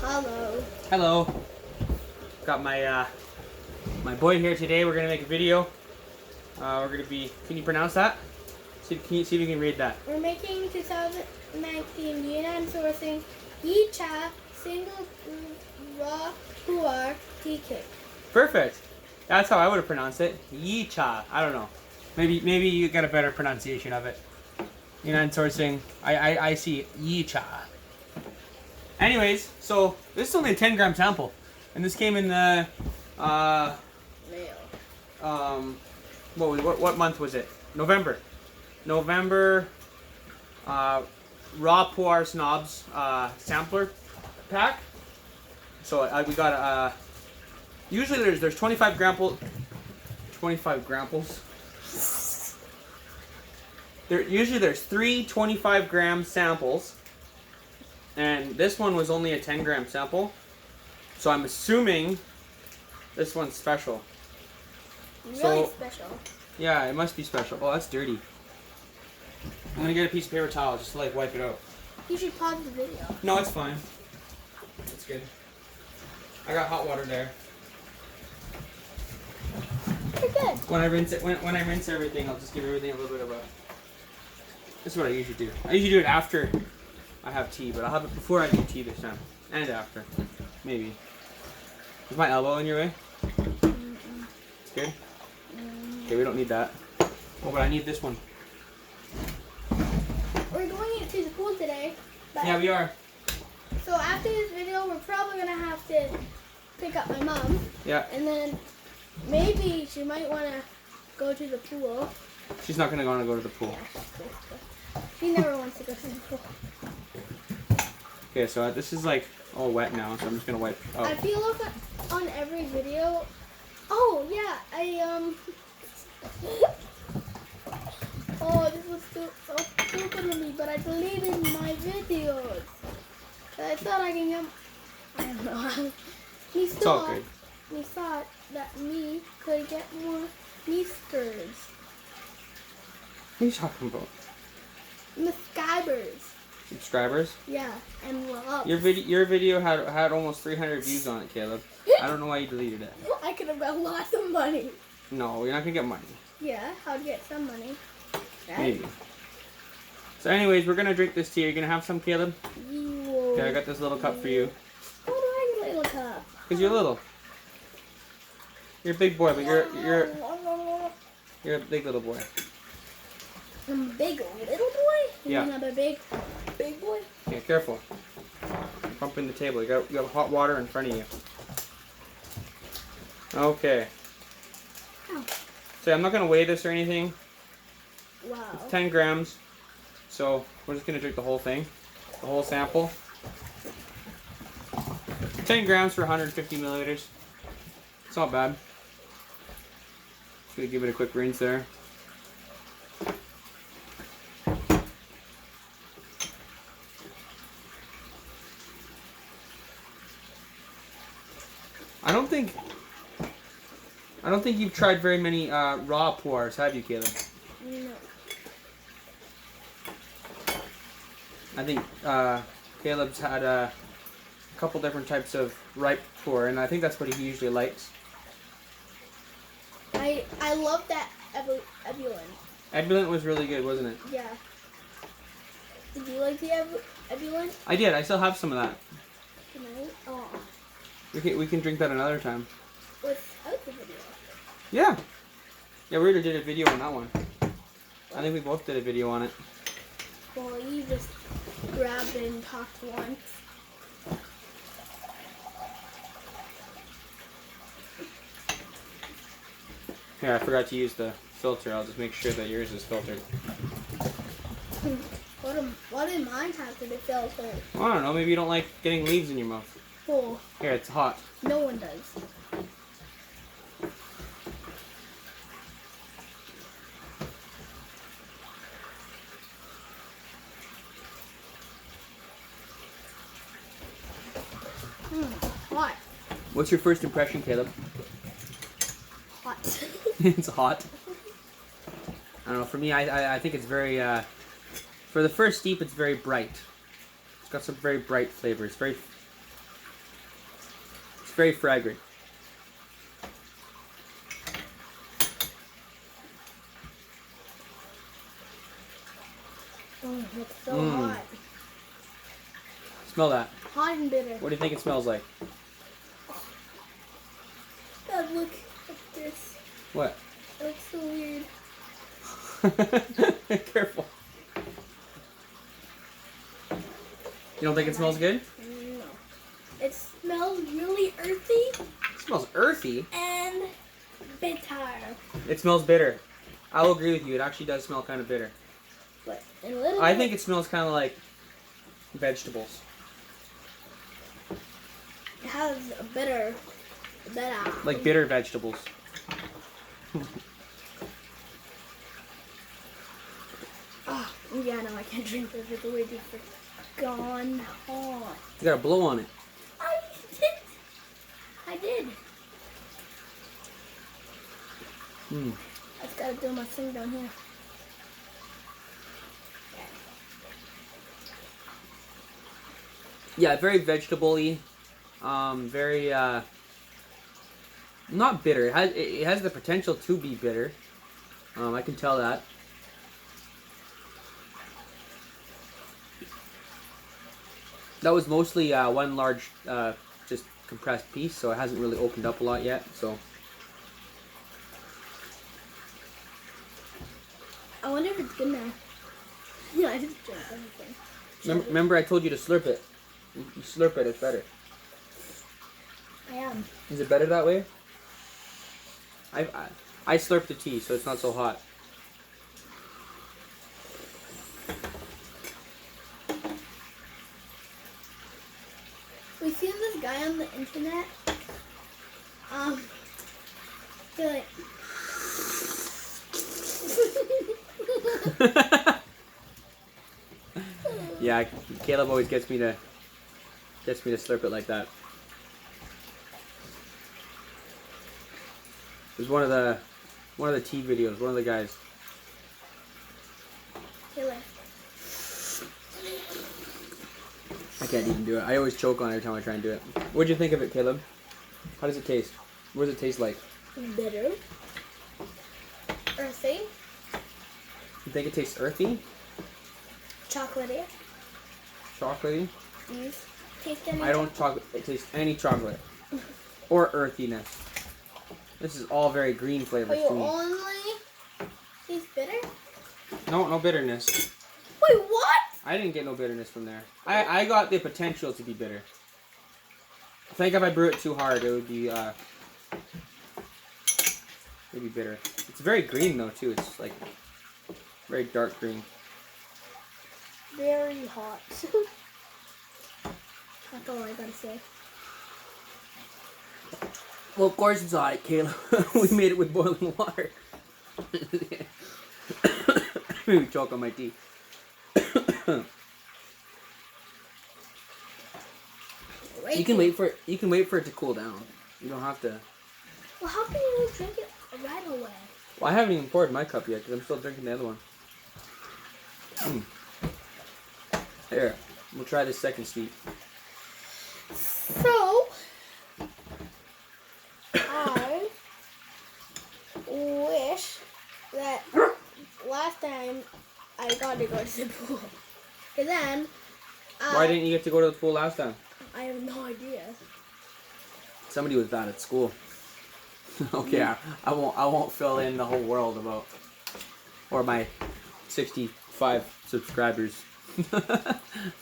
Hello. Hello. Got my my boy here today. We're gonna make a video. We're gonna be. Can you pronounce that? Can you see if you can read that? We're making 2019 Yunnan Sourcing Yicha single raw puar tea cake. Perfect. That's how I would have pronounced it. Yicha. I don't know. Maybe you got a better pronunciation of it. Yunnan Sourcing. I see Yicha. Anyways, so this is only a 10-gram sample, and this came in the Mail. what month was it? November. Raw Puar Snobs sampler pack. So we got usually there's 25 gramples. Usually there's 3 25-gram samples. And this one was only a 10-gram sample, so I'm assuming this one's special. Really special. Yeah, it must be special. Oh, that's dirty. I'm gonna get a piece of paper towel just to like wipe it out. You should pause the video. No, it's fine. It's good. I got hot water there. You're good. When I rinse it, when I rinse everything, I'll just give everything a little bit of a. This is what I usually do. I usually do it after I have tea, but I'll have it before I do tea this time. And after. Maybe. Is my elbow in your way? It's good? Okay, we don't need that. Oh, but I need this one. We're going into the pool today. Yeah, we are. So after this video, we're probably going to have to pick up my mom. Yeah. And then maybe she might want to go to the pool. She's not going to want to go to the pool. She never wants to go to the pool. Okay, so this is like all wet now, so I'm just going to wipe. Oh. I feel like on every video. Oh, yeah. Oh, this was so stupid of me, but I deleted my videos. I thought I can get. I don't know. He all good. thought that me could get more Measters. What are you talking about? Subscribers. Subscribers? Yeah, and loves. Your video had almost 300 views on it, Caleb. I don't know why you deleted it. I could have got lots of money. No, you're not going to get money. Yeah, I'll get some money. Right? Maybe. So anyways, we're going to drink this tea. Are you going to have some, Caleb? Whoa. Okay, I got this little cup for you. Why do I get a little cup? Because you're little. You're a big boy, but you're a big little boy. I'm a big little boy? Yeah. I'm a big boy? Okay, careful. You're bumping the table. You got hot water in front of you. Okay. Ow. So I'm not going to weigh this or anything. Wow. It's 10 grams. So we're just going to drink the whole thing. The whole sample. 10 grams for 150 milliliters. It's not bad. Just going to give it a quick rinse there. I don't think you've tried very many raw puars, have you, Caleb? No. I think Caleb's had a couple different types of ripe puar, and I think that's what he usually likes. I love that ebullient. Ebullient was really good, wasn't it? Yeah. Did you like the ebullient? I did. I still have some of that. Tonight? Oh. We can drink that another time. Without the video. Yeah. Yeah, we already did a video on that one. I think we both did a video on it. Well, you just grabbed it and talked once. Here, I forgot to use the filter. I'll just make sure that yours is filtered. What did mine have to be filtered? Well, I don't know. Maybe you don't like getting leaves in your mouth. Oh, Here, it's hot. no one does. Hot. What's your first impression, Caleb? Hot. It's hot. I don't know. For me, I think it's very. For the first steep, it's very bright. It's got some very bright flavors. Very very fragrant. Oh, it's so hot. Smell that. Hot and bitter. What do you think it smells like? God, look at this. What? It looks so weird. Careful. You don't think it smells good? No. It smells really earthy. It smells earthy. And bitter. It smells bitter. I'll agree with you. It actually does smell kind of bitter. But a little I bit- think it smells kind of like vegetables. it has a bitter. Like bitter vegetables. Oh, yeah, no, I can't drink this. It's way too gone hot. You gotta blow on it. I did. Hmm. I just gotta do my thing down here. Yeah, very vegetable-y. Very not bitter. It has the potential to be bitter. I can tell that. That was mostly one large, just compressed piece, so it hasn't really opened up a lot yet. So I wonder if it's good now. Yeah, I just drank everything. remember, I told you to slurp it. You slurp it; it's better. I am. Is it better that way? I slurp the tea, so it's not so hot. We seen this guy on the internet. They're like, Yeah, Caleb always gets me to slurp it like that. There's one of the tea videos, one of the guys. they're like, I can't even do it. I always choke on it every time I try and do it. What'd you think of it, Caleb? How does it taste? What does it taste like? bitter, earthy, You think it tastes earthy? chocolatey. Chocolatey? Do you taste any? I don't taste any chocolate. Or earthiness. This is all very green Oh, flavors you to me. only taste bitter? No bitterness. Wait, what? I didn't get no bitterness from there. I got the potential to be bitter. I think if I brew it too hard, it would be bitter. It's very green though too. It's like very dark green. Very hot. That's all I gotta say. Well, of course it's hot, Caleb. We made it with boiling water. Maybe choke on my tea. You can wait for it to cool down. You don't have to. Well, how can you drink it right away? Well, I haven't even poured my cup yet because I'm still drinking the other one. Here, we'll try this second sweet. So, I wish that last time I got to go to the pool. And then, Why didn't you get to go to the pool last time? I have no idea. Somebody was bad at school. Okay, I won't fill in the whole world or my 65 subscribers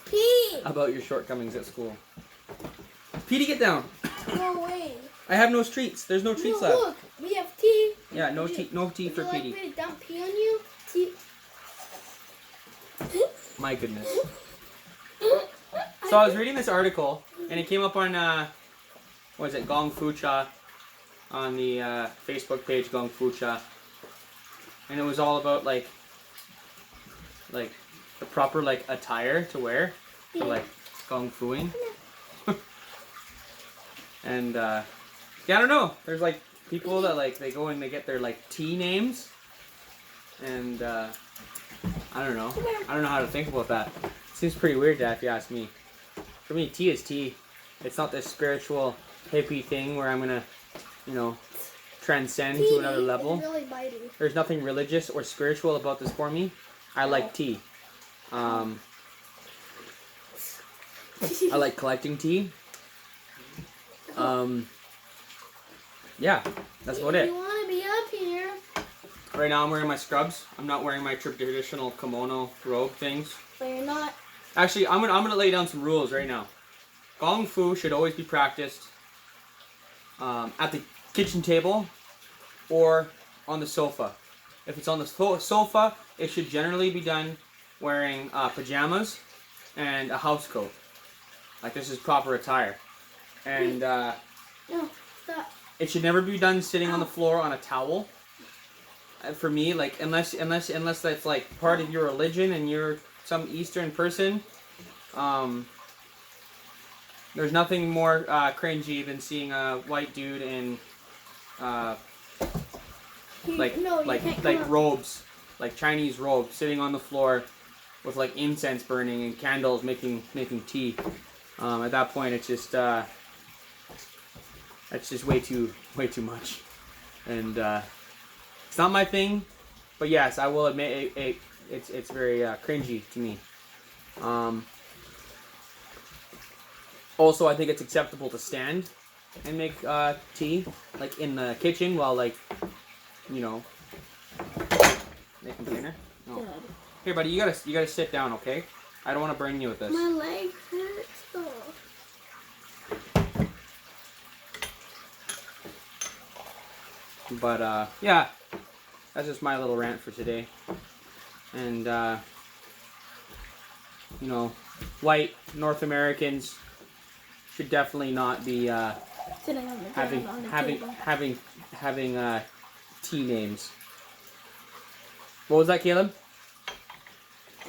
Pete! about your shortcomings at school. Petey, get down. No way. I have no treats. There's no treats No, left. look, we have tea. Yeah, no tea for Would you Petey. like me to dump tea on you? Tea. My goodness. So I was reading this article, and it came up on, what is it, Gong Fu Cha, on the Facebook page Gong Fu Cha, and it was all about like the proper like attire to wear for like Gong Fuing. And yeah, I don't know. There's like people that like they go and they get their like tea names, and I don't know. I don't know how to think about that. Seems pretty weird, Dad, if you ask me. For me, tea is tea. It's not this spiritual hippie thing where I'm gonna, transcend Tea to another level. is really bitey. There's nothing religious or spiritual about this for me. I like tea. I like collecting tea. Yeah, that's about it. You want to be up here? Right now I'm wearing my scrubs. I'm not wearing my traditional kimono robe things. But you're not. Actually, I'm gonna lay down some rules right now. Kung Fu should always be practiced at the kitchen table or on the sofa. If it's on the sofa, it should generally be done wearing pajamas and a house coat. Like this is proper attire. And No, stop. it should never be done sitting on the floor on a towel. For me, like unless that's like part of your religion and you're some Eastern person, there's nothing more cringy than seeing a white dude in like robes, like Chinese robes, sitting on the floor with like incense burning and candles making tea. At that point, it's just way too much, and it's not my thing. But yes, I will admit it's very cringy to me. Also, I think it's acceptable to stand and make tea, like in the kitchen, while making dinner. No. Good. Here, buddy, you gotta sit down, okay? I don't want to burn you with this. My leg hurts though. But yeah, that's just my little rant for today. And white North Americans should definitely not be Sitting on the ground on the table. having tea names. What was that, Caleb?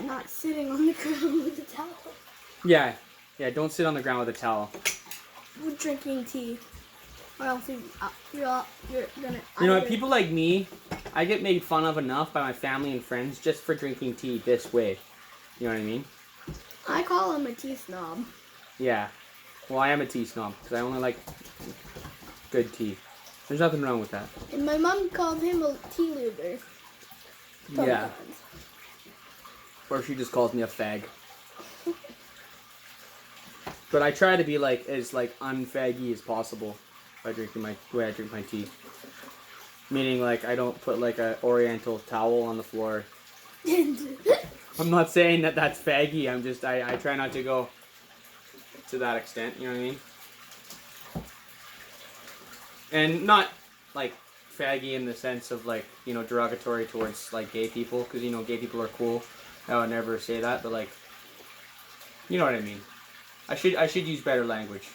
Not sitting on the ground with a towel. Yeah, don't sit on the ground with a towel. We're drinking tea. Or else you're gonna... You know, people like me, I get made fun of enough by my family and friends just for drinking tea this way. You know what I mean? I call him a tea snob. Yeah. Well, I am a tea snob because I only like good tea. There's nothing wrong with that. And my mom called him a tea loser. Yeah. Or she just calls me a fag. But I try to be as unfaggy as possible by drinking the way I drink my tea. Meaning I don't put a oriental towel on the floor. I'm not saying that that's faggy. I'm just I try not to go to that extent. You know what I mean? And not faggy in the sense of derogatory towards gay people, because gay people are cool. I would never say that, but you know what I mean. I should use better language.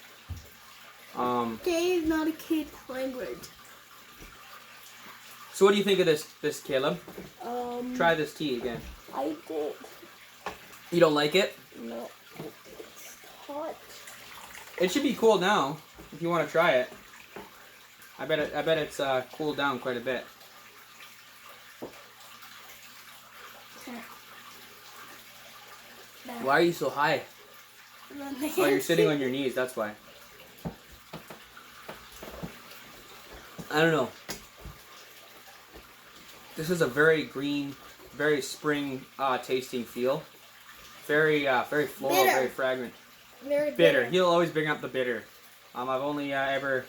Gay is not a kid language. So what do you think of this Caleb? Try this tea again. I did. You don't like it? No. It's hot. It should be cool now if you want to try it. I bet it's cooled down quite a bit. Why are you so high? Oh, you're sitting on your knees, that's why. I don't know. This is a very green, very spring tasting feel. Very floral, bitter. very fragrant. Very Bitter. He'll always bring up the bitter. I've only ever...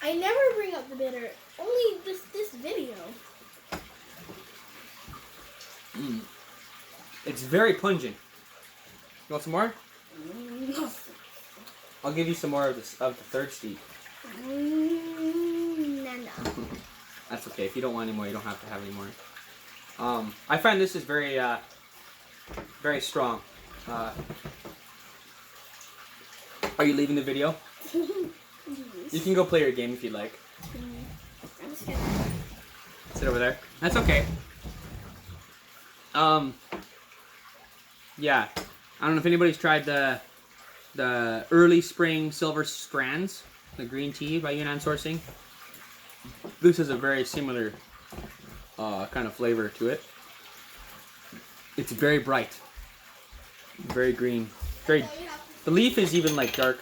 I never bring up the bitter. Only this video. It's very pungent. You want some more? No. I'll give you some more of the third steep. No. That's okay. If you don't want any more, you don't have to have any more. I find this is very, very strong. Are you leaving the video? You can go play your game if you'd like. I'm just gonna... Sit over there. That's okay. Yeah. I don't know if anybody's tried the early spring silver strands, the green tea by Yunnan Sourcing. This is a very similar kind of flavor to it. It's very bright, very green, very. The leaf is even dark.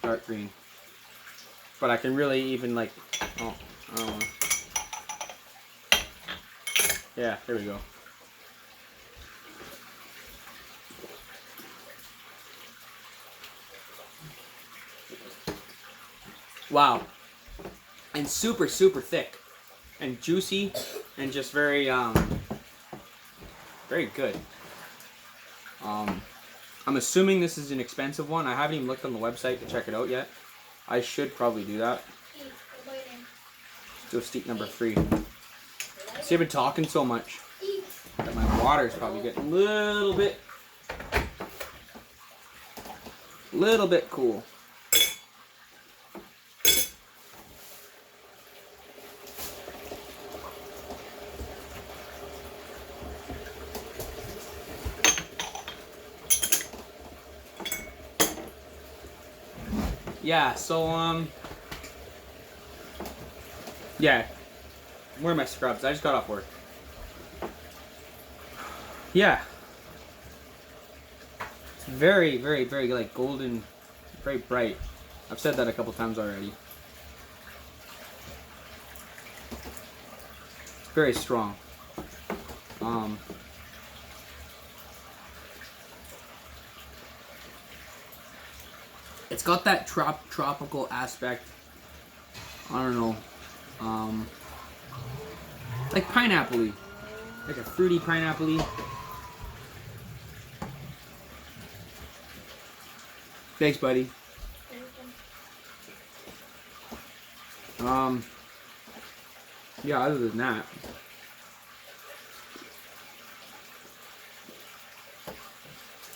dark green. But I can really even like, oh, I don't know. Yeah, there we go. Wow. And super, super thick. And juicy. And just very, very good. I'm assuming this is an expensive one. I haven't even looked on the website to check it out yet. I should probably do that. Let's do a steep number 3. See, I've been talking so much that my water's probably getting a little bit cool. Yeah, so, yeah. Where are my scrubs? I just got off work. Yeah. It's very, very, very, like, golden, very bright. I've said that a couple times already. It's very strong. It's got that tropical aspect. I don't know. Like pineapple-y. Like a fruity pineapple-y. Thanks, buddy. Yeah, other than that.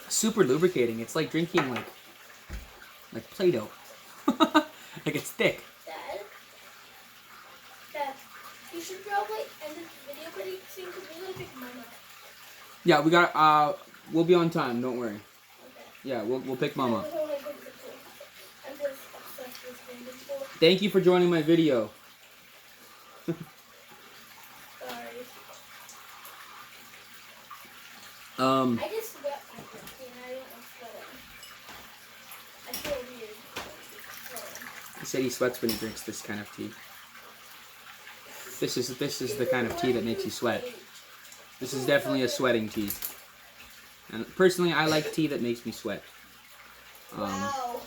Super lubricating. It's like drinking like Play-Doh. Like it's thick. Dad, you should probably end this video pretty soon because we're gonna pick Mama. Yeah, we got we'll be on time, don't worry. Okay. Yeah, we'll pick Mama. I'm just obsessed with this thing. Thank you for joining my video. Sorry. I just sweat like this and I don't want sweating. I feel weird. He said he sweats when he drinks this kind of tea. This is the kind of tea that makes you sweat. This is definitely a sweating tea. And personally, I like tea that makes me sweat. Wow.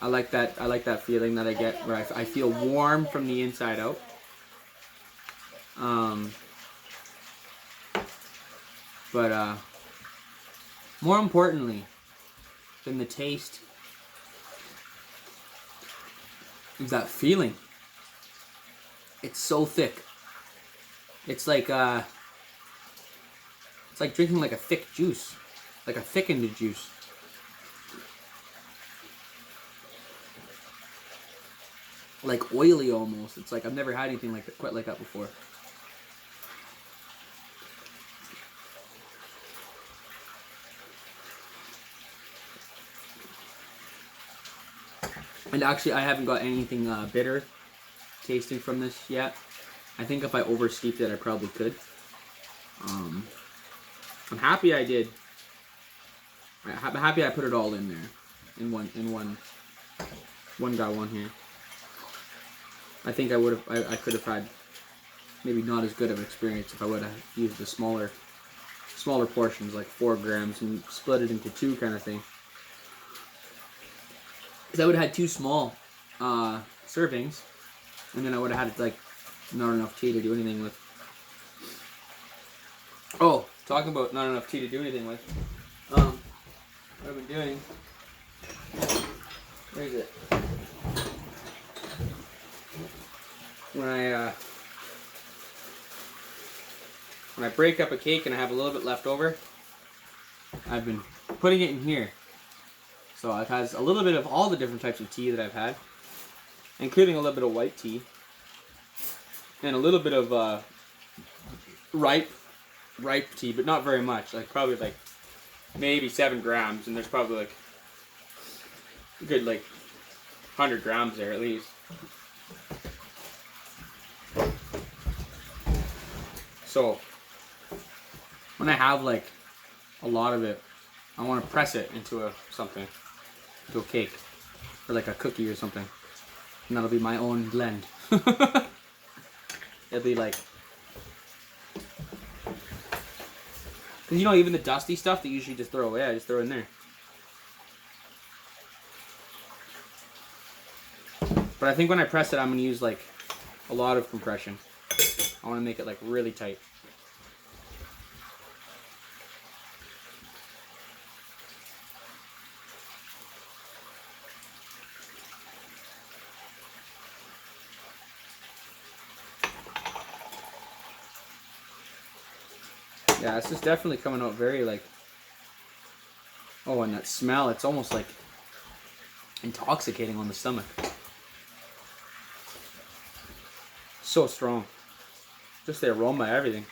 I like that feeling that I get where I feel warm from the inside out. But more importantly than the taste is that feeling. It's so thick. It's like drinking like a thick juice, like a thickened juice. Like oily almost. It's like I've never had anything like that, quite like that before. And actually, I haven't got anything bitter tasting from this yet. I think if I oversteeped it, I probably could. I'm happy I did. I'm happy I put it all in there, in one got one here. I think I could have had maybe not as good of an experience if I would have used the smaller portions, like 4 grams, and split it into 2 kind of thing. Because I would have had 2 small servings, and then I would have had like not enough tea to do anything with. Oh, talking about not enough tea to do anything with. What I've been doing. Where is it? When I break up a cake and I have a little bit left over, I've been putting it in here. So it has a little bit of all the different types of tea that I've had, including a little bit of white tea and a little bit of ripe tea, but not very much. Like probably like maybe 7 grams, and there's probably like a good like 100 grams there at least. So when I have like a lot of it, I want to press it into a cake. or like a cookie or something. And that'll be my own blend. It'll be like, cause you know, even the dusty stuff that you usually just throw away, I just throw in there. But I think when I press it, I'm gonna use like a lot of compression. I want to make it like really tight. Yeah, this is definitely coming out very like, oh, and that smell, it's almost like intoxicating on the stomach. So strong. Just the aroma, everything.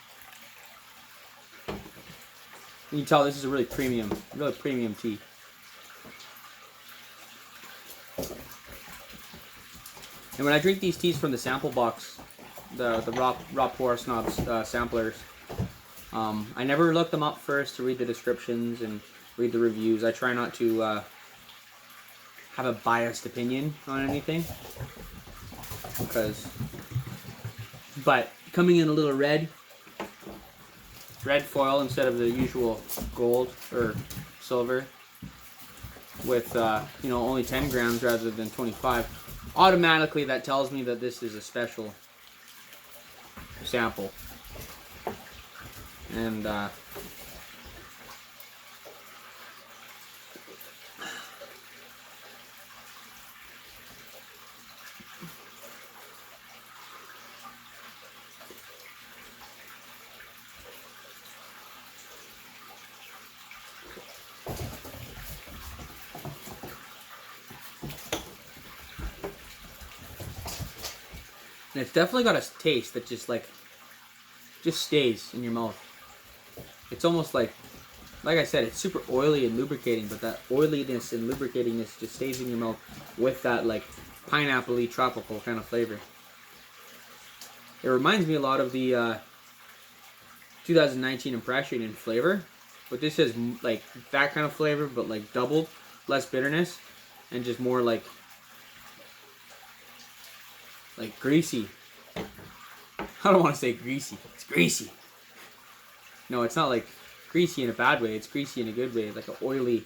You can tell this is a really premium tea. And when I drink these teas from the sample box, the raw pour snobs samplers, I never look them up first to read the descriptions and read the reviews. I try not to have a biased opinion on anything, but coming in a little red foil instead of the usual gold or silver with you know, only 10 grams rather than 25, automatically that tells me that this is a special sample. And it's definitely got a taste that just stays in your mouth. It's almost like I said, it's super oily and lubricating, but that oiliness and lubricatingness just stays in your mouth with that like pineapple-y tropical kind of flavor. It reminds me a lot of the 2019 Impression in flavor, but this is like that kind of flavor, but like doubled, less bitterness, and just more like greasy. I don't want to say greasy. It's greasy. No, it's not like greasy in a bad way. It's greasy in a good way, like an oily.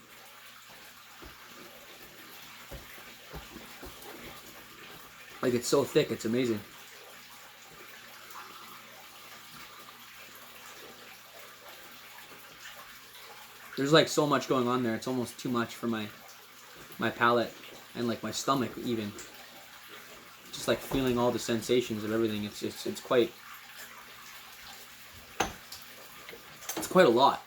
Like it's so thick, it's amazing. There's like so much going on there. It's almost too much for my palate and like my stomach even. Just like feeling all the sensations of everything. It's quite a lot.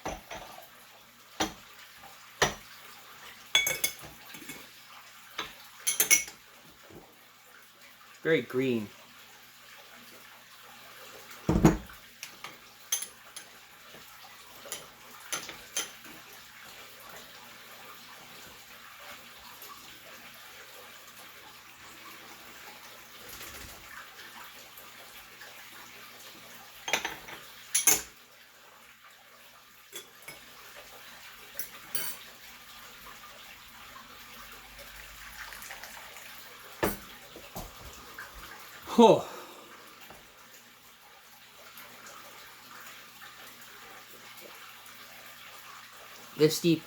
Very green. Oh. This steep,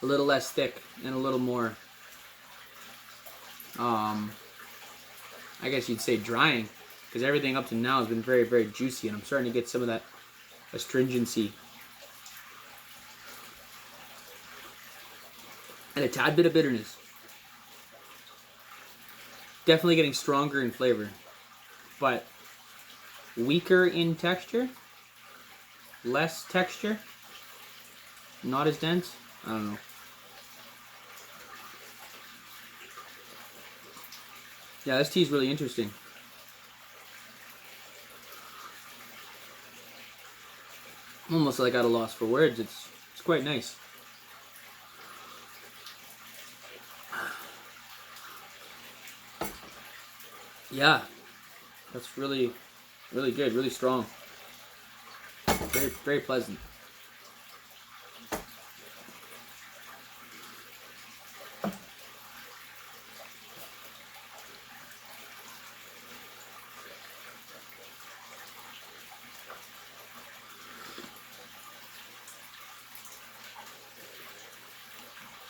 a little less thick and a little more, I guess you'd say drying, because everything up to now has been very, very juicy, and I'm starting to get some of that astringency. And a tad bit of bitterness. Definitely getting stronger in flavor, but weaker in texture, less texture, not as dense. I don't know. Yeah, this tea is really interesting. I'm almost like at a loss for words. It's quite nice. Yeah, that's really, really good, really strong. Very, very pleasant.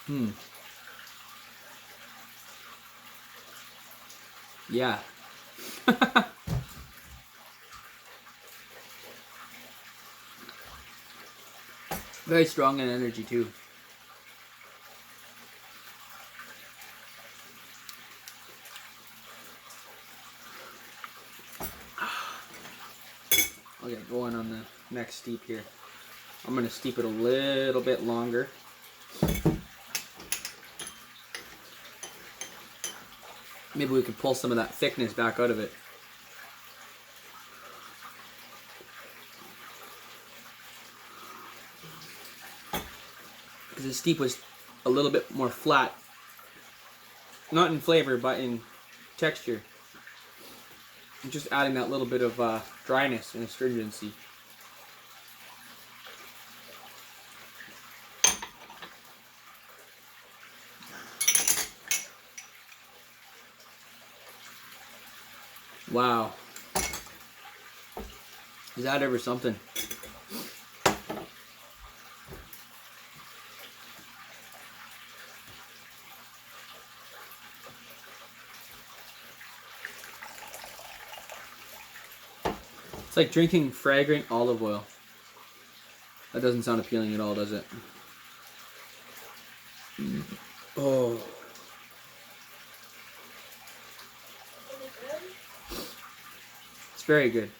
Hmm. Yeah. Very strong in energy too. Okay, going on the next steep here. I'm gonna steep it a little bit longer. Maybe we can pull some of that thickness back out of it. Because the steep was a little bit more flat. Not in flavor, but in texture. I'm just adding that little bit of dryness and astringency. Wow. Is that ever something? It's like drinking fragrant olive oil. That doesn't sound appealing at all, does it? Oh. It's very good.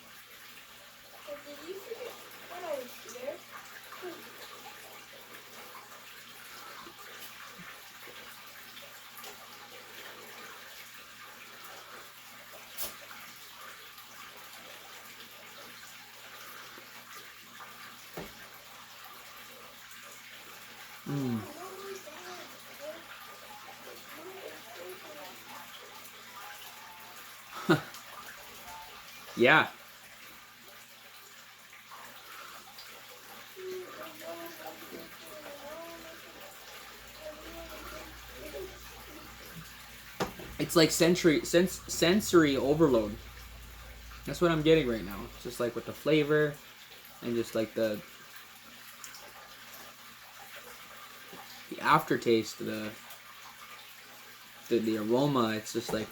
Mm. Yeah. It's like sensory overload. That's what I'm getting right now. Just like with the flavor and just like the aftertaste, the aroma. It's just like,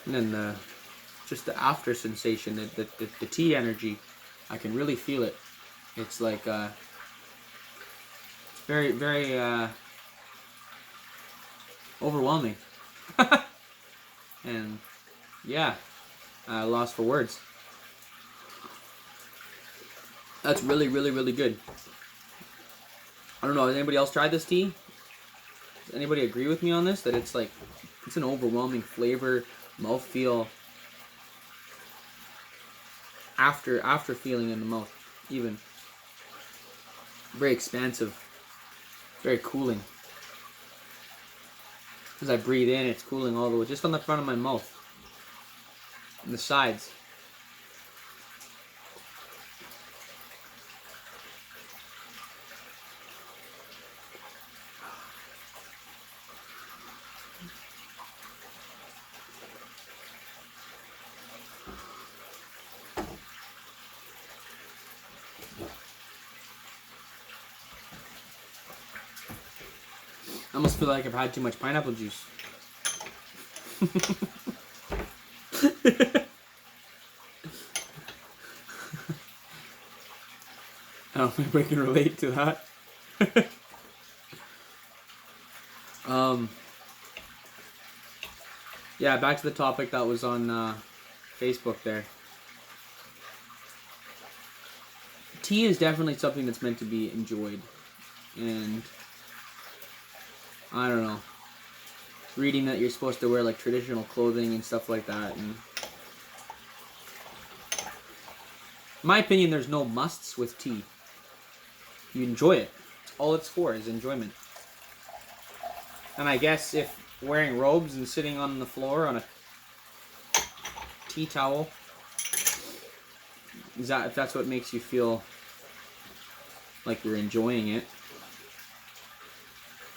and then just the after sensation, the tea energy. I can really feel it. It's like very overwhelming. And yeah, lost for words. That's really good. I don't know, has anybody else tried this tea? Does anybody agree with me on this? That it's like, it's an overwhelming flavor, mouthfeel, after feeling in the mouth, even. Very expansive, very cooling. As I breathe in, it's cooling all the way, just on the front of my mouth, and the sides. I almost feel like I've had too much pineapple juice. I don't think we can relate to that. Yeah, back to the topic that was on Facebook there. Tea is definitely something that's meant to be enjoyed. And I don't know. Reading that you're supposed to wear like traditional clothing and stuff like that. And in my opinion, there's no musts with tea. You enjoy it. All it's for is enjoyment. And I guess if wearing robes and sitting on the floor on a tea towel, if that's what makes you feel like you're enjoying it,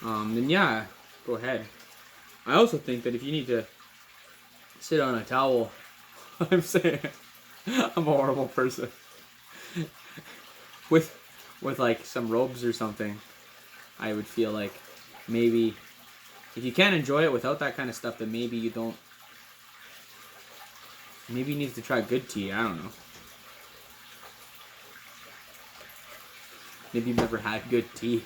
then yeah, go ahead. I also think that if you need to sit on a towel, I'm saying I'm a horrible person. With with like some robes or something, I would feel like maybe if you can't enjoy it without that kind of stuff, then maybe you don't. Maybe you need to try good tea. I don't know. Maybe you've never had good tea.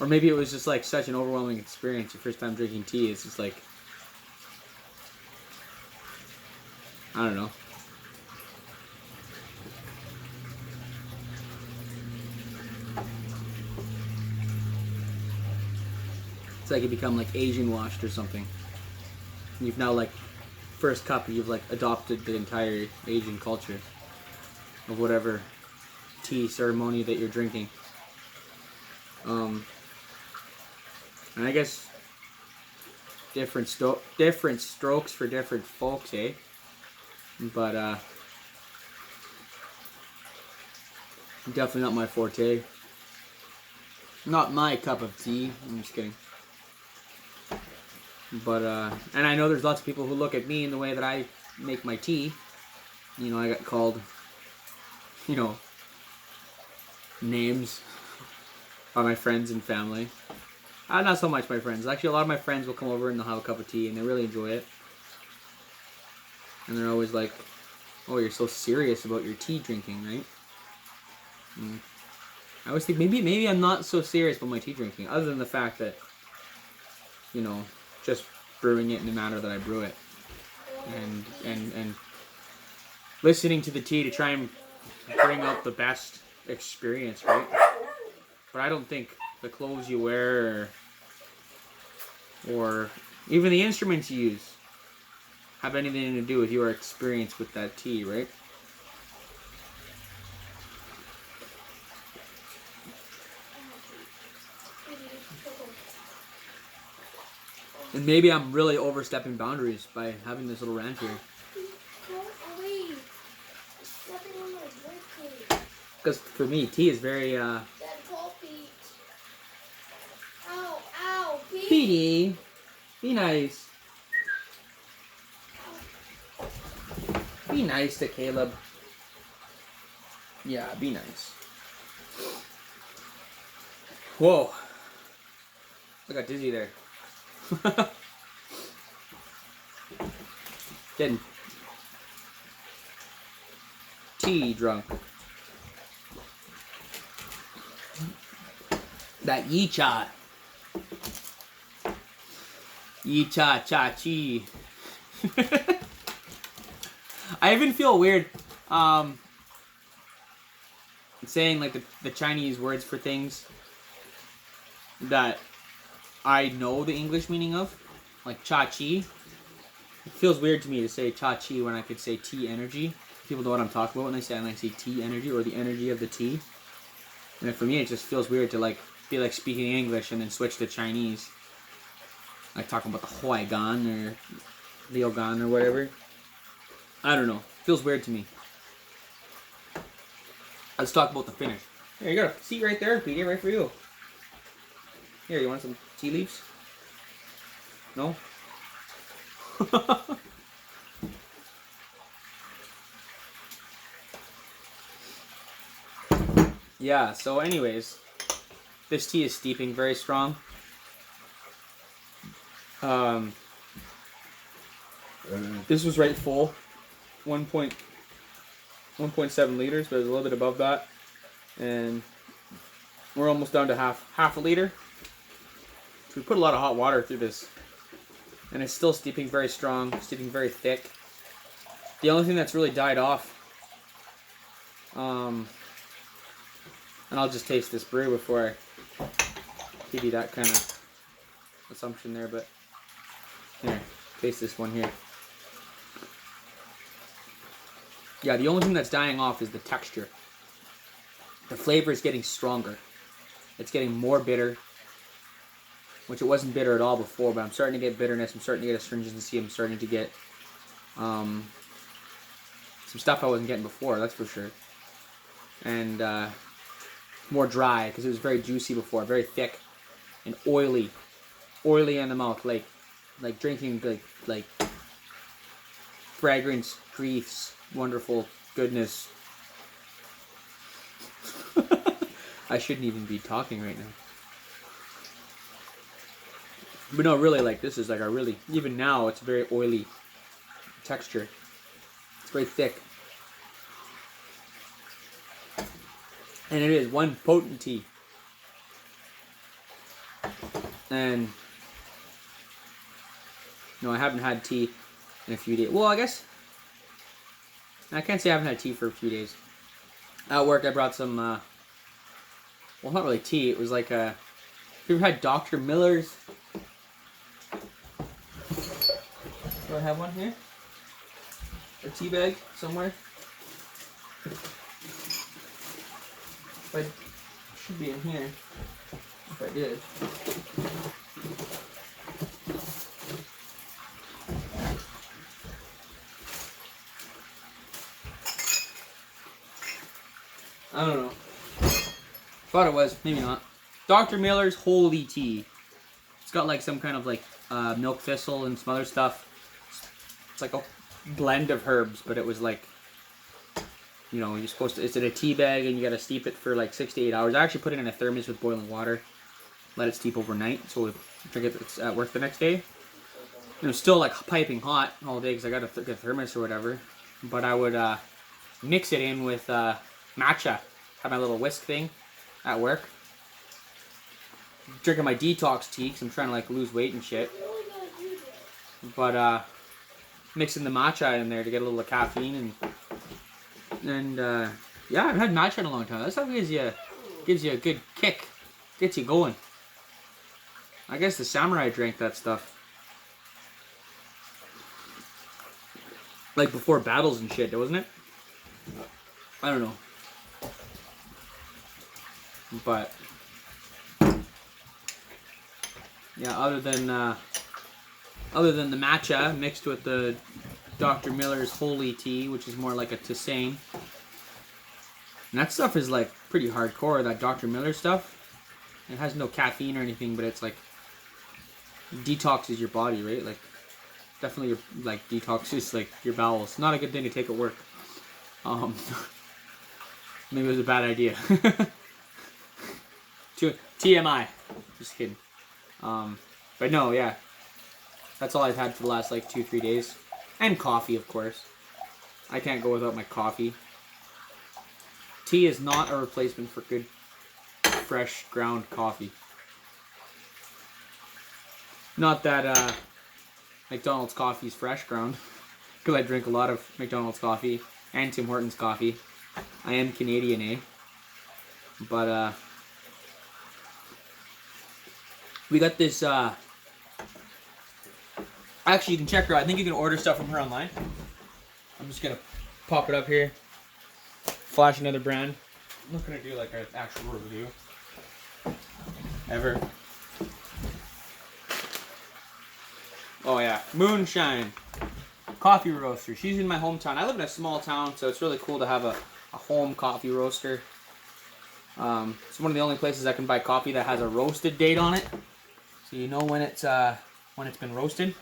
Or maybe it was just like such an overwhelming experience your first time drinking tea. It's just like, I don't know. It's like you become like Asian washed or something. And you've now like, first cup, you've like adopted the entire Asian culture of whatever tea ceremony that you're drinking. And I guess different strokes for different folks, eh? But definitely not my forte. Not my cup of tea. I'm just kidding. But and I know there's lots of people who look at me in the way that I make my tea. You know, I got called, you know, names by my friends and family. Not so much my friends. Actually, a lot of my friends will come over and they'll have a cup of tea and they really enjoy it. And they're always like, "Oh, you're so serious about your tea drinking, right?" I always think maybe I'm not so serious about my tea drinking, other than the fact that, you know, just brewing it in the manner that I brew it, and listening to the tea to try and bring out the best experience, right? But I don't think the clothes you wear or even the instruments you use have anything to do with your experience with that tea, right? And maybe I'm really overstepping boundaries by having this little rant here. Because for me, tea is very, Petey, be nice. Be nice to Caleb. Yeah, be nice. Whoa. I got dizzy there. Getting tea drunk. That yi-cha. Yi-cha-cha-chi. I even feel weird saying like the Chinese words for things that I know the English meaning of, like cha-chi. It feels weird to me to say cha-chi when I could say tea energy. People know what I'm talking about when I say tea energy or the energy of the tea. And for me, it just feels weird to like be like speaking English and then switch to Chinese. Like talking about the Huai Gan or Liu Gan or whatever. I don't know. Feels weird to me. Let's talk about the finish. Here, you got a seat right there, Peter, right for you. Here, you want some tea leaves? No? Yeah, so anyways, this tea is steeping very strong. This was right full, 1.7 liters, but it was a little bit above that, and we're almost down to half a liter. So we put a lot of hot water through this, and it's still steeping very strong, steeping very thick. The only thing that's really died off, and I'll just taste this brew before I give you that kind of assumption there, but here, taste this one here. Yeah, the only thing that's dying off is the texture. The flavor is getting stronger. It's getting more bitter, which it wasn't bitter at all before, but I'm starting to get bitterness, I'm starting to get astringency, I'm starting to get some stuff I wasn't getting before, that's for sure. And more dry, because it was very juicy before, very thick and oily. Oily in the mouth, like drinking like fragrance, griefs, wonderful goodness. I shouldn't even be talking right now. But no, really, like, this is like a really, even now, it's very oily texture. It's very thick. And it is one potent tea. And, no, I haven't had tea in a few days. Well, I guess, I can't say I haven't had tea for a few days. At work, I brought some, well, not really tea. It was like a, have you ever had Dr. Miller's? Do I have one here? A tea bag somewhere? But should be in here. If I did. I don't know. Thought it was, maybe not. Dr. Miller's Holy Tea. It's got like some kind of like milk thistle and some other stuff. It's like a blend of herbs, but it was like, you know, you're supposed to, it's in a tea bag and you gotta steep it for like 6 to 8 hours. I actually put it in a thermos with boiling water, let it steep overnight, so we drink it at work the next day. It was still like piping hot all day because I got a thermos or whatever. But I would mix it in with matcha. Have my little whisk thing at work. Drinking my detox tea because I'm trying to like lose weight and shit. But mixing the matcha in there to get a little caffeine and yeah, I've had matcha in a long time. That stuff gives you a good kick, gets you going. I guess the samurai drank that stuff like before battles and shit, wasn't it? I don't know, but yeah, other than the matcha mixed with the Dr. Miller's Holy Tea, which is more like a tisane. And that stuff is like pretty hardcore, that Dr. Miller stuff. It has no caffeine or anything, but it's like detoxes your body, right? Like definitely like detoxes like your bowels. Not a good thing to take at work. Maybe it was a bad idea. TMI. Just kidding. But no, yeah. That's all I've had for the last like 2-3 days. And coffee, of course. I can't go without my coffee. Tea is not a replacement for good, fresh, ground coffee. Not that McDonald's coffee is fresh ground. Because I drink a lot of McDonald's coffee and Tim Hortons coffee. I am Canadian, eh? But, we got this, actually, you can check her out. I think you can order stuff from her online. I'm just gonna pop it up here. Flash another brand. I'm not gonna do like an actual review. Ever. Oh yeah, Moonshine. Coffee roaster. She's in my hometown. I live in a small town, so it's really cool to have a home coffee roaster. It's one of the only places I can buy coffee that has a roasted date on it. So you know when it's been roasted.